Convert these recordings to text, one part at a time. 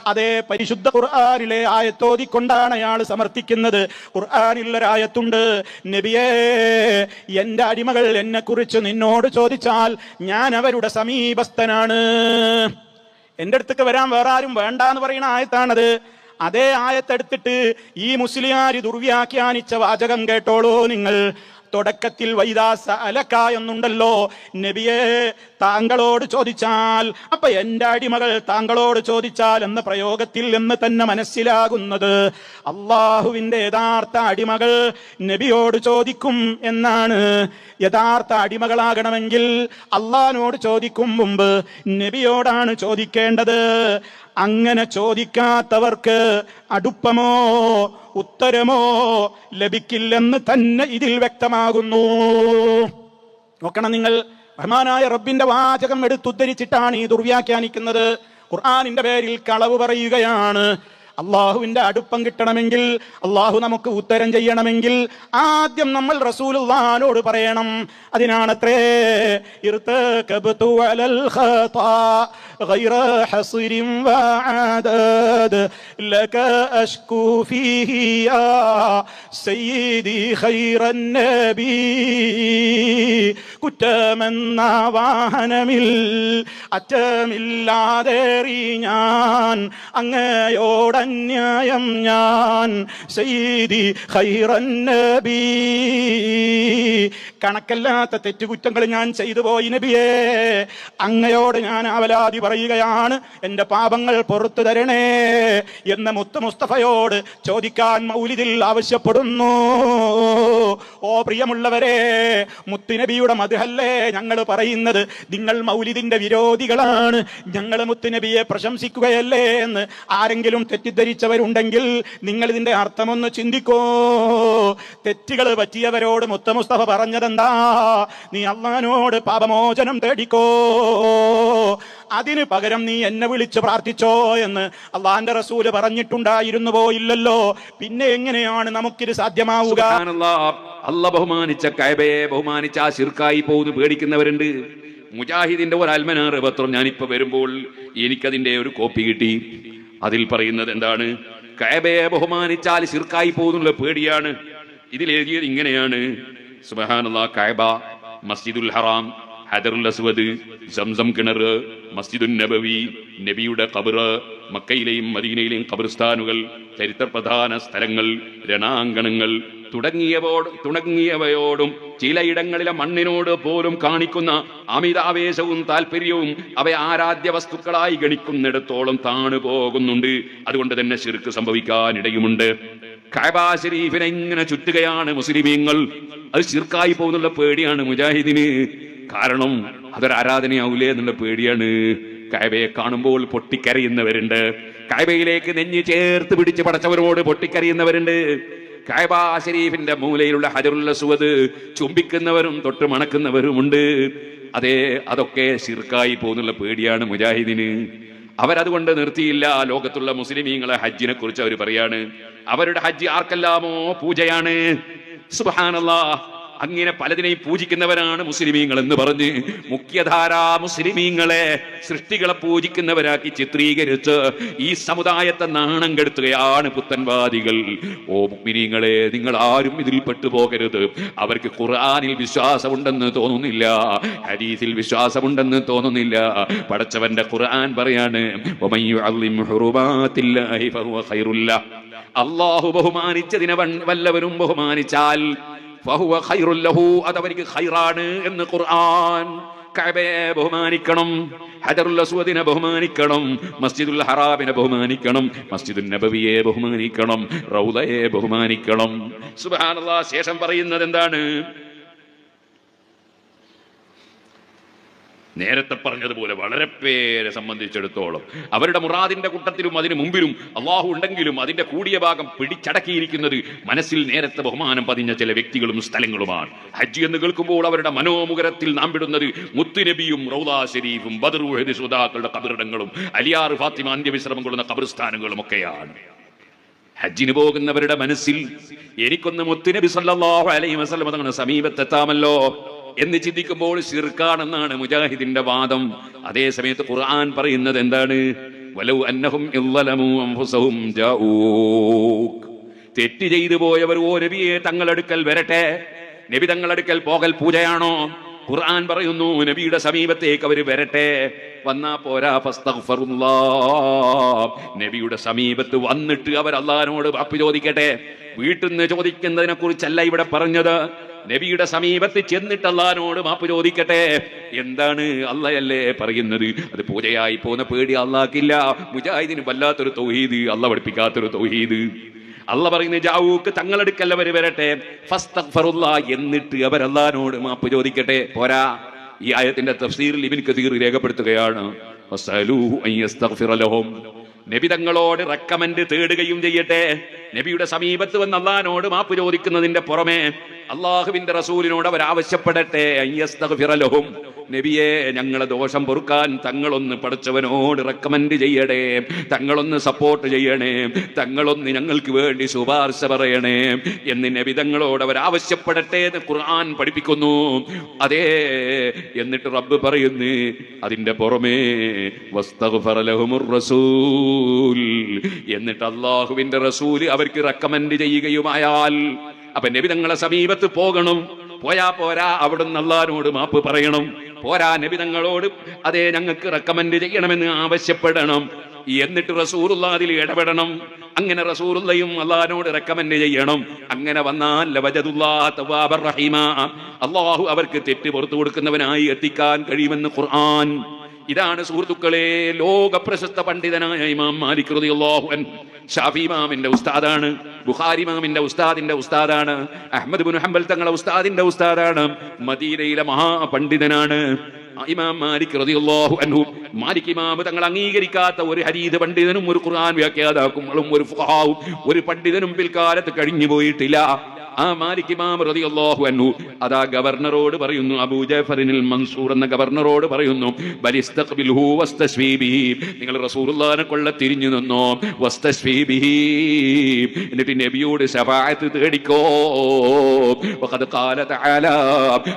അതേ പരിശുദ്ധ ഖുർആനിലെ ആയത്തോതിക്കൊണ്ടാണ് അയാൾ സമർത്ഥിക്കുന്നത്. ഖുർആനിൽ ഒരായത്തുണ്ട്, നബിയേ എന്റെ അടിമകൾ എന്നെ കുറിച്ച് നിന്നോട് ചോദിച്ചാൽ ഞാൻ അവരുടെ സമീപസ്ഥനാണ്. എന്റെ അടുത്തേക്ക് വരാൻ വേറെ ആരും വേണ്ട എന്ന് പറയുന്ന ആയത്താണത്. അതേ ആയത്തെടുത്തിട്ട് ഈ മുസ്ലിയാരി ദുർവ്യാഖ്യാനിച്ച വാചകം കേട്ടോളൂ നിങ്ങൾ. തുടക്കത്തിൽ വൈദാ സഅലക എന്നുണ്ടല്ലോ, നബിയെ താങ്കളോട് ചോദിച്ചാൽ. അപ്പൊ എന്റെ അടിമകൾ താങ്കളോട് ചോദിച്ചാൽ എന്ന പ്രയോഗത്തിൽ നിന്ന് തന്നെ മനസ്സിലാകുന്നത് അള്ളാഹുവിന്റെ യഥാർത്ഥ അടിമകൾ നബിയോട് ചോദിക്കും എന്നാണ്. യഥാർത്ഥ അടിമകളാകണമെങ്കിൽ അള്ളാഹിനോട് ചോദിക്കും മുമ്പ് നബിയോടാണ് ചോദിക്കേണ്ടത്. അങ്ങനെ ചോദിക്കാത്തവർക്ക് അടുപ്പമോ ഉത്തരമോ ലഭിക്കില്ലെന്ന് തന്നെ ഇതിൽ വ്യക്തമാകുന്നു. നോക്കണം നിങ്ങൾ, റഹ്മാനായ റബ്ബിന്റെ വാചകം എടുത്തുദ്ധരിച്ചിട്ടാണ് ഈ ദുർവ്യാഖ്യാനിക്കുന്നത്. ഖുർആനിന്റെ പേരിൽ കളവ് പറയുകയാണ്. അള്ളാഹുവിന്റെ അടുപ്പം കിട്ടണമെങ്കിൽ, അള്ളാഹു നമുക്ക് ഉത്തരം ചെയ്യണമെങ്കിൽ ആദ്യം നമ്മൾ റസൂലുള്ളാഹിനോട് പറയണം. അതിനാണത്രേ ഇർതകബ്തു അലൽ ഖതാ ഗൈറ ഹസ്രിൻ വഅദദ് ലക അഷ്കു ഫീഹി യാ സയ്യിദി ഖൈറൻ നബി. കുറ്റമെന്ന വാഹനമിൽ അറ്റമില്ലാതേറി ഞാൻ അങ്ങയോട് അന്യായം ഞാൻ സയ്യിദി ഖൈറൻ നബി. കണക്കല്ലാത്ത തെറ്റുകുറ്റങ്ങൾ ഞാൻ ചെയ്തു പോയി നബിയേ, അങ്ങയോട് ഞാൻ ആവലാതി പറയുകയാണ്, എന്റെ പാപങ്ങൾ പുറത്തു തരണേ എന്ന് മുത്ത് മുസ്തഫയോട് ചോദിക്കാൻ മൗലിദിൽ ആവശ്യപ്പെടുന്നു. ഓ പ്രിയമുള്ളവരെ, മുത്തുനബിയുടെ മദ്ഹല്ലേ ഞങ്ങൾ പറയുന്നത്? നിങ്ങൾ മൗലിദിന്റെ വിരോധികളാണ്, ഞങ്ങൾ മുത്തുനബിയെ പ്രശംസിക്കുകയല്ലേ എന്ന് ആരെങ്കിലും തെറ്റിദ്ധരിച്ചവരുണ്ടെങ്കിൽ നിങ്ങൾ ഇതിന്റെ അർത്ഥമൊന്ന് ചിന്തിക്കോ. തെറ്റുകൾ പറ്റിയവരോട് മുത്ത മുസ്തഫ പറഞ്ഞതെന്താ? നീ അള്ളാഹിനോട് പാപമോചനം തേടിക്കോ, അതിന് പകരം നീ എന്നെ വിളിച്ച് പ്രാർത്ഥിച്ചോ എന്ന് അള്ളാഹിന്റെ റസൂല് പറഞ്ഞിട്ടുണ്ടായിരുന്നുവോ? ഇല്ലല്ലോ. പിന്നെ എങ്ങനെയാണ് നമുക്കിത് സാധ്യമാവുക? അള്ളാഹ് ബഹുമാനിച്ച കഅബയെ ബഹുമാനിച്ച ആ ശിർക്കായി പോകുന്നു പേടിക്കുന്നവരുണ്ട്. മുജാഹിദിന്റെ ഒരു അൽമനാർ പത്രം ഞാനിപ്പോ വരുമ്പോൾ എനിക്കതിന്റെ ഒരു കോപ്പി കിട്ടി. അതിൽ പറയുന്നത് എന്താണ്? കഅബയെ ബഹുമാനിച്ചാൽ ശിർക്കായി പോകുന്നുള്ള പേടിയാണ്. ഇതിൽ എഴുതിയത് ഇങ്ങനെയാണ്: സുബ്ഹാനല്ലാഹ്, കഅബ, മസ്ജിദുൽ ഹറാം, ഹജറുൽ അസ്വദ്, സംസം കിണർ, മസ്ജിദുൻ നബവി, നബിയുടെ ഖബർ, മക്കയിലെയും മദീനയിലെയും ഖബർസ്ഥാനുകൾ, ചരിത്രപ്രധാന സ്ഥലങ്ങൾ, രണാങ്കണങ്ങൾ തുടങ്ങിയവയോടും ചിലയിടങ്ങളിലെ മണ്ണിനോട് പോലും കാണിക്കുന്ന അമിതാവേശവും താല്പര്യവും അവ ആരാധ്യ വസ്തുക്കളായി ഗണിക്കുന്നിടത്തോളം താണു പോകുന്നുണ്ട്. അതുകൊണ്ട് തന്നെ ശിർക്ക് സംഭവിക്കാനിടയുമുണ്ട്. കഅബ ശരീഫിനെ ഇങ്ങനെ ചുറ്റുകയാണ് മുസ്ലിമീങ്ങൾ. അത് ശിർക്കായി പോകുന്നുള്ള പേടിയാണ് മുജാഹിദിന്. കാരണം അതൊരു ആരാധനയാവൂലേ എന്നുള്ള പേടിയാണ്. കഅബയെ കാണുമ്പോൾ പൊട്ടിക്കരയുന്നവരുണ്ട്. കഅബയിലേക്ക് നെഞ്ഞ് ചേർത്ത് പിടിച്ച് പടച്ചവരോട് പൊട്ടിക്കരയുന്നവരുണ്ട്. കഅബ ശരീഫിന്റെ മൂലയിലുള്ള ഹജറുൽ അസ്വദ് ചുംബിക്കുന്നവരും തൊട്ട് മണക്കുന്നവരുമുണ്ട്. അതൊക്കെ ശിർക്കായി പോകുന്നുള്ള പേടിയാണ് മുജാഹിദിന്. അവരതുകൊണ്ട് നിർത്തിയില്ല. ലോകത്തുള്ള മുസ്ലിമീങ്ങളെ ഹജ്ജിനെ കുറിച്ച് അവർ പറയാണ്, അവരുടെ ഹജ്ജ് ആർക്കെല്ലാമോ പൂജയാണ്. സുബ്ഹാനല്ലാഹ്, അങ്ങനെ പലതിനെയും പൂജിക്കുന്നവരാണ് മുസ്ലിമീങ്ങൾ എന്ന് പറഞ്ഞ് മുഖ്യധാരാ മുസ്ലിമീങ്ങളെ സൃഷ്ടികളെ പൂജിക്കുന്നവരാക്കി ചിത്രീകരിച്ച് ഈ സമുദായത്തെ നാണം കെടുത്തുകയാണ് പുത്തൻവാദികൾ. ഓ മുഅ്മിനീങ്ങളെ, നിങ്ങൾ ആരും ഇതിൽ പെട്ടുപോകരുത്. അവർക്ക് ഖുർആനിൽ വിശ്വാസമുണ്ടെന്ന് തോന്നുന്നില്ല, ഹദീസിൽ വിശ്വാസമുണ്ടെന്ന് തോന്നുന്നില്ല. പടച്ചവന്റെ ഖുർആൻ പറയാണ്, വമൻ യുഅള്ളിം ഹുറുമാത്തില്ലാഹി ഫഹുവ ഖൈറുൽ ലഹ്. അല്ലാഹു ബഹുമാനിച്ചതിനെ വല്ലവരും ബഹുമാനിച്ചാൽ ഫഹുവ ഖൈറുൽ ലഹു, അതവർക്ക് ഖൈറാണ് എന്ന് ഖുർആൻ. കഅബയെ ബഹുമാനിക്കണം, ഹജറുൽ അസ്വദിനെ ബഹുമാനിക്കണം, മസ്ജിദുൽ ഹറാമിനെ ബഹുമാനിക്കണം, മസ്ജിദുൻ നബവിയെ ബഹുമാനിക്കണം, റൗദയെ ബഹുമാനിക്കണം. സുബ്ഹാനല്ലാഹ്. ശേഷം പറയുന്നത് എന്താണ്? നേരത്തെ പറഞ്ഞതുപോലെ വളരെ പേരെ സംബന്ധിച്ചിടത്തോളം അവരുടെ മുറാദിന്റെ കൂട്ടത്തിലും അതിനു മുമ്പിലും അള്ളാഹു ഉണ്ടെങ്കിലും അതിന്റെ കൂടിയ ഭാഗം പിടിച്ചടക്കിയിരിക്കുന്നത് മനസ്സിൽ നേരത്തെ ബഹുമാനം പതിഞ്ഞ ചില വ്യക്തികളും സ്ഥലങ്ങളുമാണ്. ഹജ്ജ് എന്ന് കേൾക്കുമ്പോൾ അവരുടെ മനോമുഖരത്തിൽ നാം വിടുന്നത് മുത്തുനബിയും റൗദാ ശരീഫും ബദർ ഉഹദ് ശുഹദാക്കളുടെ ഖബറിടങ്ങളും അലിയാർ ഫാത്തിമ അന്ത്യവിശ്രമം കൊള്ളുന്ന ഖബർസ്ഥാനങ്ങളും ഒക്കെയാണ്. ഹജ്ജിന് പോകുന്നവരുടെ മനസ്സിൽ എനിക്കൊന്ന് മുത്തുനബി സല്ലല്ലാഹു അലൈഹി വസല്ലം തങ്ങളുടെ സമീപത്തെത്താമല്ലോ എന്ന് ചിന്തിക്കുമ്പോൾ ശിർക്കാണെന്നാണ് മുജാഹിദിന്റെ വാദം. അതേ സമയത്ത് ഖുർആൻ പറയുന്നത് എന്താണ്? വലൗ അന്നഹും ഇളലമു അൻഫുസഹും ജാഊക്, തെറ്റ് ചെയ്തു പോയവർ ഓ നബിയെ തങ്ങളടുക്കൽ വരട്ടെ. നബി തങ്ങളടുക്കൽ പോകൽ പൂജയാണോ? ഖുർആൻ പറയുന്നു നബിയുടെ സമീപത്തേക്ക് അവർ വരട്ടെ. വന്നാ പോരാ, ഫസ്തഗ്ഫിറുല്ലാഹ്, നബിയുടെ സമീപത്ത് വന്നിട്ട് അവർ അല്ലാഹുവിനോട് മാപ്പ് ചോദിക്കട്ടെ. വീട്ടിൽ നിന്ന് ചോദിക്കുന്നതിനെ കുറിച്ചല്ല ഇവിടെ പറഞ്ഞത്. നബിയുടെ സമീപത്ത് ചെന്നിട്ട് അല്ലാഹുവിനോട് മാപ്പ് ചോദിക്കട്ടെ. എന്താണ് അള്ളയല്ലേ പറയുന്നത്? അത് പൂജയായി പോകുന്ന പേടി അള്ളാഹ്ക്കില്ല. മുജാഹിദിന് വല്ലാത്തൊരു തൗഹീദ്, അള്ളാഹ് പഠിപ്പിക്കാത്തൊരു തൗഹീദ്. അള്ളാഹ് പറയുന്നത് ജാഊക്ക്, തങ്ങളടുക്കൽ അവർ വരട്ടെ. ഫസ്തഗ്ഫിറുല്ലാഹ്, എന്നിട്ട് അവർ അല്ലാഹുവിനോട് മാപ്പ് ചോദിക്കട്ടെ. പോരാ, ഈ ആയത്തിന്റെ തഫ്സീറിൽ ഇബ്നു കസീർ രേഖപ്പെടുത്തുകയാണ്, വസഅലൂഹു അൻ യസ്തഗ്ഫിറ ലഹും, നബി തങ്ങളോട് റെക്കമെൻഡ് തേടുകയും ചെയ്യട്ടെ. നബിയുടെ സമീപത്ത് വന്ന് അള്ളാഹിനോട് മാപ്പ് ചോദിക്കുന്നതിന്റെ പുറമെ അള്ളാഹുവിന്റെ റസൂലിനോട് അവർ ആവശ്യപ്പെടട്ടെ, അൻ യസ്തഗ്ഫിറ ലഹും, നബിയെ ഞങ്ങളെ ദോഷം പൊറുക്കാൻ തങ്ങളൊന്ന് പടച്ചവനോട് റെക്കമെൻഡ് ചെയ്യണേ, തങ്ങളൊന്ന് സപ്പോർട്ട് ചെയ്യണേ, തങ്ങളൊന്ന് ഞങ്ങൾക്ക് വേണ്ടി ശുപാർശ പറയണേ എന്ന് നബി തങ്ങളോട് അവർ ആവശ്യപ്പെടട്ടെ എന്ന് ഖുർആൻ പഠിപ്പിക്കുന്നു. അതേ, എന്നിട്ട് റബ്ബ് പറയുന്നു അതിന്റെ പുറമേ വസ്തഗ്ഫറ ലഹുമുർ റസൂൽ, എന്നിട്ട് അള്ളാഹുവിന്റെ റസൂൽ അവർക്ക് റെക്കമെൻഡ് ചെയ്യുകയുമായാൽ, അപ്പൊ നബി തങ്ങളെ സമീപത്ത് പോകണം. പോയാ പോരാ, അവിടുന്ന് അള്ളാഹിനോട് മാപ്പ് പറയണം. പോരാ, നബി തങ്ങളോട് അതേ ഞങ്ങൾക്ക് റെക്കമെൻഡ് ചെയ്യണമെന്ന് ആവശ്യപ്പെടണം. എന്നിട്ട് റസൂലുള്ളാഹി അതിൽ ഇടപെടണം. അങ്ങനെ റസൂലുള്ളാഹിയും അള്ളാഹിനോട് റെക്കമെൻഡ് ചെയ്യണം. അങ്ങനെ വന്നാൽ ലവജദുല്ലാഹ തവ്വാബർ റഹീമ, അള്ളാഹു അവർക്ക് തെറ്റ് പുറത്തു കൊടുക്കുന്നവനായി എത്തിക്കാൻ കഴിയുമെന്ന് ഖുർആൻ. ഇതാണ് സുഹൃത്തുക്കളെ ലോക പ്രശസ്ത പണ്ഡിതനായ ഇമാം മാലിക് റളിയല്ലാഹു അൻഹു. ഷാഫി ഇമാമിന്റെ ഉസ്താദാണ്, ബുഖാരി ഇമാമിന്റെ ഉസ്താദിന്റെ ഉസ്താദാണ്, അഹ്മദ് ഇബ്നു ഹംബൽ തങ്ങളുടെ ഉസ്താദിന്റെ ഉസ്താദാണ്, മദീനയിലെ മഹാപണ്ഡിതനാണ് ഇമാം മാലിക് റളിയല്ലാഹു അൻഹു. മാലിക് ഇമാം തങ്ങൾ അംഗീകരിക്കാത്ത ഒരു ഹദീസ് പണ്ഡിതനും ഒരു ഖുർആൻ വ്യാഖ്യാതാക്കളും ഒരു ഫുഖഹാവും ഒരു പണ്ഡിതനും പിൽക്കാലത്ത് കഴിഞ്ഞു പോയിട്ടില്ല. ആ മാലിക് ഇമാം റളിയല്ലാഹു അൻഹു അതാ ഗവർണറോട് പറയുന്നു, അബൂ ജഅഫറിൽ മൻസൂർ എന്ന ഗവർണറോട് പറയുന്നു, ബലിസ്തഖ്ബിൽഹു വസ്തശ്ഫീ ബിഹി, നിങ്ങൾ റസൂലുള്ളാഹിനെ കൊള്ള തിരിഞ്ഞു നിന്നോ, വസ്തശ്ഫീ ബിഹി, എന്നിട്ട് നബിയോട് ശഫാഅത്ത് തേടിക്കോ. വഖദ് ഖാല തആല,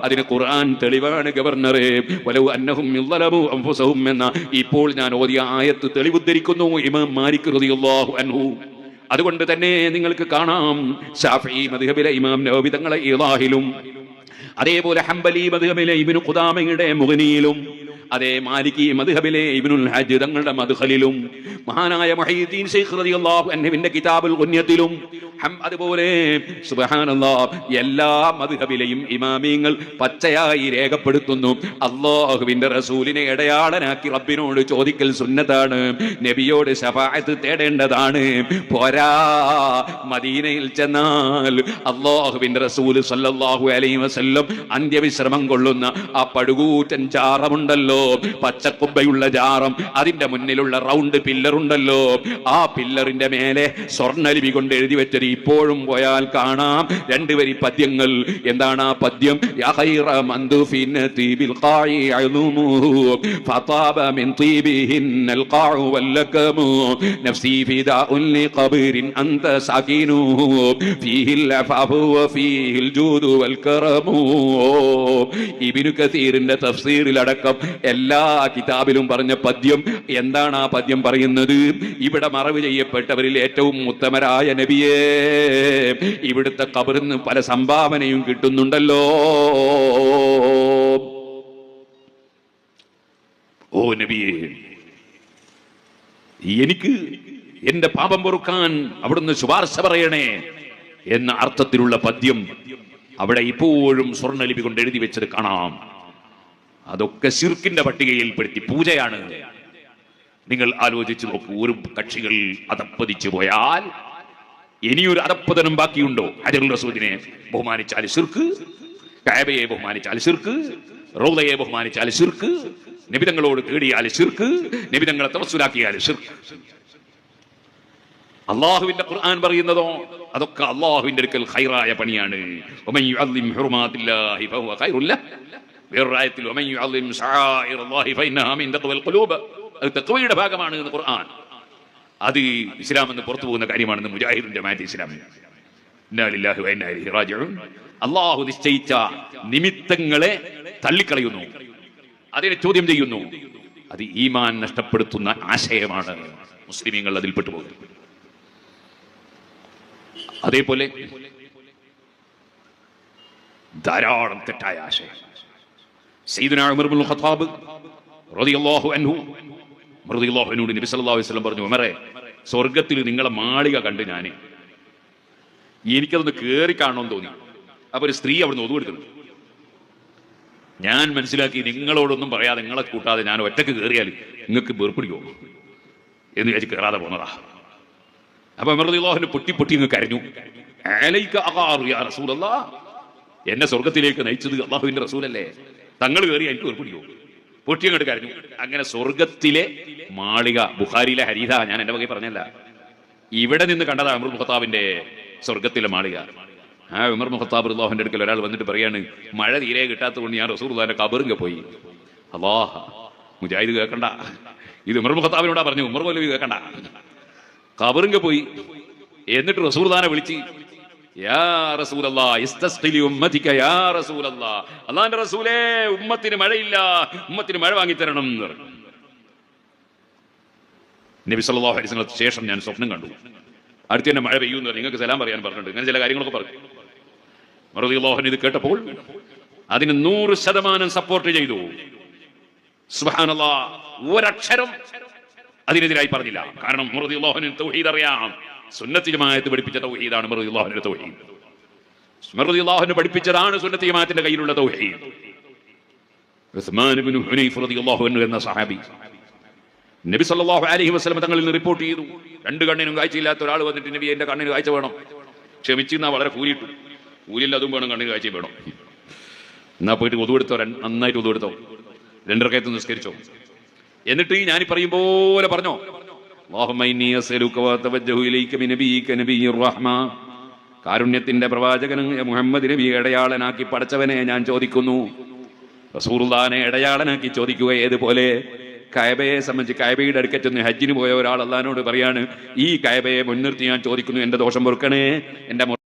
അതിന് ഖുർആൻ തെളിവാണ് ഗവർണറെ. വലൗ അന്നഹും യളമു അൻഫുസഹും എന്ന ഇപ്പോൾ ഞാൻ ഓതിയ ആയത്ത് തെളിവുദ്ധരിക്കുന്നു ഇമാം മാലിക് റളിയല്ലാഹു അൻഹു. അതുകൊണ്ട് തന്നെ നിങ്ങൾക്ക് കാണാം ശാഫിഈ മദ്ഹബിലെ ഇമാം നവവി തങ്ങളെ ഇളാഹിലും, അതേപോലെ ഹംബലി മദ്ഹബിലെ ഇബ്നു ഖുദാമയുടെ മുഗ്നിയിലും, അതേ മാലികി മദ്ഹബിലെ ഇബ്നുൽ ഹജ്ജ് തങ്ങളുടെ മദ്ഖലിലും, മഹാനായ മുഹയ്യിദ്ദീൻ ശൈഖ് റളിയല്ലാഹു അൻഹുവിന്റെ കിതാബുൽ ഗുന്യത്തിലും, അതുപോലെ സുബ്ഹാനല്ലാഹ് എല്ലാ മദ്ഹബിലെയും ഇമാമിങ്ങൾ പച്ചയായി രേഖപ്പെടുത്തുന്നു, അല്ലാഹുവിന്റെ റസൂലിനെ ഇടയാളനാക്കി റബ്ബിനോട് ചോദിക്കൽ സുന്നത്താണ്, നബിയോട് ശഫാഅത്ത് തേടേണ്ടതാണ്. പോരാ, മദീനയിൽ ചെന്നാൽ അല്ലാഹുവിന്റെ റസൂൽ സല്ലല്ലാഹു അലൈഹി വസല്ലം അന്ത്യവിശ്രമം കൊള്ളുന്ന ആ പടുകൂറ്റൻ ജാറമുണ്ടല്ലോ, പച്ചക്കുബ്ബയുള്ള ജാറം, അതിന്റെ മുന്നിലുള്ള റൗണ്ട് പില്ലറുണ്ടല്ലോ, ആ പില്ലറിന്റെ മേലെ സ്വർണ്ണലിപി കൊണ്ട് എഴുതി വെച്ചത് ഇപ്പോഴും പോയാൽ കാണാം 2 വരി പദ്യങ്ങൾ. എന്താണ് ആ പദ്യം? യാ ഖൈറ മൻദുഫിൻ തീബിൽ ഖാഇ അളുമുഹു ഫതാബ മിൻ തീബിഹിന്നൽ ഖാഉ വല്ലകമു നഫ്സി ഫിദാഉൻ ലിഖബറിൻ അൻത സാകിനുഹു ഫീഹിൽ അഫാഫു വഫീഹിൽ ജൂദു വൽ കറമു. ഇബ്നു കസീറിന്റെ തഫ്സീറിൽ അടക്കം എല്ലാ കിതാബിലും പറഞ്ഞ പദ്യം. എന്താണ് ആ പദ്യം പറയുന്നത്? ഇവിടെ മറവ് ചെയ്യപ്പെട്ടവരിൽ ഏറ്റവും ഉത്തമരായ നബിയെ, ഇവിടുത്തെ ഖബറിന് പല സംഭാവനയും കിട്ടുന്നുണ്ടല്ലോ. ഓ നബിയെ, എനിക്ക് എന്റെ പാപം പൊറുക്കാൻ അവിടുന്ന് ശുപാർശ പറയണേ എന്ന അർത്ഥത്തിലുള്ള പദ്യം അവിടെ ഇപ്പോഴും സ്വർണ്ണലിപി കൊണ്ട് എഴുതി വെച്ചത് കാണാം. അതൊക്കെ ശിർക്കിന്റെ പട്ടികയിൽ പെടുത്തി പൂജയാണ്. നിങ്ങൾ ആലോചിച്ച് നോക്കൂ, ഒരു കക്ഷികൾ അധപ്പതിച്ചു പോയാൽ ഇനിയൊരു അധപ്പതനം ബാക്കിയുണ്ടോ? ഹജറുൽ റസൂലിനെ ബഹുമാനിച്ചാൽ ശിർക്ക്, കഅബയെ ബഹുമാനിച്ചാൽ ശിർക്ക്, റൗളയെ ബഹുമാനിച്ചാൽ ശിർക്ക്, നബിതങ്ങളോട് തേടിയാൽ ശിർക്ക്, നബിതങ്ങളെ തവസ്സുലാക്കിയാൽ ശിർക്ക്. അള്ളാഹുവിന്റെ ഖുർആൻ പറയുന്നതോ അതൊക്കെ അള്ളാഹുവിന്റെ അടുക്കൽ ഖൈറായ പണിയാണ്. വമൻ യുഅല്ലിം ഹുറുമാത്തില്ലാഹി ഫഹുവ ഖൈറുൻ ലഹ്. വേറൊരായത്തിൽ വമൻ യുഅല്ലിം ശആഇറല്ലാഹി ഫഇന്നഹാ മിൻ തഖ്വൽ ഖുലൂബ്, അത് തഖ്വയുടെ ഭാഗമാണ് എന്ന് ഖുർആൻ. അത് ഇസ്ലാം എന്ന് പുറത്തു പോകുന്ന കാര്യമാണെന്ന് മുജാഹിദുൽ ജമാഅത്ത് ഇസ്ലാമി. ഇന്നാ ലില്ലാഹി വ ഇന്നാ ഇലൈഹി റാജിഊൻ. അള്ളാഹു നിശ്ചയിച്ച നിമിത്തങ്ങളെ തള്ളിക്കളയുന്നു, അതിനെ ചോദ്യം ചെയ്യുന്നു. അത് ഈമാൻ നഷ്ടപ്പെടുത്തുന്ന ആശയമാണ്. മുസ്ലിമീങ്ങൾ അതിൽ പെട്ടുപോകുന്നത്. അതേപോലെ ധാരാളം തെറ്റായ ആശയം. സയ്യിദുനാ ഉമർ ഇബ്നുൽ ഖത്താബ് റളിയല്ലാഹു അൻഹു റളിയല്ലാഹുവിനോട് നബി സല്ലല്ലാഹു അലൈഹി വസല്ലം പറഞ്ഞു, ഉമറേ, സ്വർഗത്തിൽ നിങ്ങളെ മാളിക കണ്ട് എനിക്കതൊന്ന് കയറി കാണണമെന്ന് തോന്നി. അപ്പൊ ഒരു സ്ത്രീ അവിടുന്ന് ഒതുവെടുക്കുന്നു. ഞാൻ മനസ്സിലാക്കി, നിങ്ങളോടൊന്നും പറയാതെ, നിങ്ങളെ കൂട്ടാതെ ഞാൻ ഒറ്റക്ക് കയറിയാൽ നിങ്ങൾക്ക് വേർപിടിക്കുമോ എന്ന് വിചാരിച്ച് കയറാതെ പോന്നതാ. അപ്പൊ ഉമർ റളിയല്ലാഹു പൊട്ടി പൊട്ടി അങ്ങ് കരഞ്ഞു. അലൈക അഗാറു യാ റസൂലല്ലാഹ്, എന്നെ സ്വർഗത്തിലേക്ക് നയിച്ചത് അള്ളാഹുവിന്റെ റസൂലല്ലേ, തങ്ങൾ കയറി എനിക്ക് വേർപിടിക്കുമോ? പൊട്ടി അങ്ങോട്ട് കരഞ്ഞു. അങ്ങനെ സ്വർഗത്തിലെ മാളിക, ബുഖാരിയിലെ ഹരീത, ഞാൻ എന്റെ വകയിൽ പറഞ്ഞല്ല, ഇവിടെ നിന്ന് കണ്ടതാ ഉമർ ഖത്താബിന്റെ സ്വർഗത്തിലെ മാളിക. ആ ഉമർ ഖത്താബ് റളിയല്ലാഹുവിന്റെ അടുക്കൽ ഒരാൾ വന്നിട്ട് പറയാണ്, മഴ തീരെ കിട്ടാത്തതുകൊണ്ട് ഞാൻ റസൂലുള്ളാഹിന്റെ ഖബറിൽ പോയി. അല്ലാഹ്, മുജാഹിദ് കേൾക്കണ്ട, ഇത് ഉമർ ഖത്താബിനോടാ പറഞ്ഞു, ഉമർ പോലും കേൾക്കണ്ട. ഖബറിൽ പോയി. എന്നിട്ട് റസൂലുള്ളാഹിനെ വിളിച്ച്, യാ റസൂലല്ലാഹ് ഇസ്തസ്ഖിലി ഉമ്മതിക യാ റസൂലല്ലാഹ്, അല്ലാഹുവിന്റെ റസൂലേ, ഉമ്മത്തിന് മഴയില്ല, ഉമ്മത്തിന് മഴ വാങ്ങി തരണം എന്ന് പറഞ്ഞു. നബി സല്ലല്ലാഹു അലൈഹി വസല്ലം ശേഷം ഞാൻ സ്വപ്നം കണ്ടു, അടുത്ത് തന്നെ മഴ പെയ്യുന്നു, നിങ്ങൾക്ക് സലാം പറയാൻ പറഞ്ഞിട്ടുണ്ട്. ഇങ്ങനെ ചില കാര്യങ്ങളൊക്കെ പറഞ്ഞു. ഉമർ റളിയല്ലാഹു അൻഹു ഇത് കേട്ടപ്പോൾ അതിന് 100% സപ്പോർട്ട് ചെയ്തു. സുബ്ഹാനല്ലാഹ്, ഒരക്ഷരം അതിനെതിരായി പറഞ്ഞില്ല. കാരണം ഉമർ റളിയല്ലാഹു അൻഹു തൗഹീദ് അറിയാം. സുന്നത്ത് ജമാഅത്ത് പഠിപ്പിച്ച തൗഹീദാണ് ഉമർ റളിയല്ലാഹു അൻഹുവിന്റെ തൗഹീദ്. ഉമർ റളിയല്ലാഹു അൻഹു പഠിപ്പിച്ചതാണ് സുന്നത്ത് ജമാഅത്തിന്റെ കയ്യിലുള്ള തൗഹീദ്. ഉസ്മാൻ ഇബ്നു ഹുനൈഫ് റളിയല്ലാഹു അൻഹു എന്ന സഹാബി നബി സല്ലല്ലാഹു അലൈഹി വസല്ലം തങ്ങളിൽ നിന്ന് റിപ്പോർട്ട് ചെയ്തു, 2 കണ്ണിനും കാഴ്ചയില്ലാത്ത ഒരാൾ വന്നിട്ട്, നബി എന്റെ കണ്ണിന് കാഴ്ച വേണം. ക്ഷമിച്ചിരുന്നാ വളരെ കൂലിയിട്ടു. കൂലില്ല, അതും വേണം, കണ്ണിന് കാഴ്ചയും വേണം. എന്നാ പോയിട്ട് ഒതുവെടുത്തോ, നന്നായിട്ട് ഒതുവെടുത്തോ, 2 റകഅത്ത് നിസ്കരിച്ചോ. എന്നിട്ട് ഞാൻ പറയും പോലെ പറഞ്ഞോ, അല്ലാഹുമ്മ ഇന്നി അസ്അലുക വതവജ്ജഹു ഇലൈക ബിനബിയിക നബിയ്യിർ റഹ്മ, കാരുണ്യത്തിന്റെ പ്രവാചകൻ മുഹമ്മദ് നബി ഇടയാളനാക്കി പടച്ചവനെ ഞാൻ ചോദിക്കുന്നു. റസൂലുള്ളാഹിനെ ഇടയാളനാക്കി ചോദിക്കുക. ഏതുപോലെ കഅബയെ സംബന്ധിച്ച് കഅബയുടെ അടുക്കൽ ഹജ്ജിന് പോയ ഒരാൾ അല്ലാഹുവിനോട് പറയാണ്, ഈ കഅബയെ മുൻനിർത്തി ഞാൻ ചോദിക്കുന്നു, എന്റെ ദോഷം പൊറുക്കണേ, എന്റെ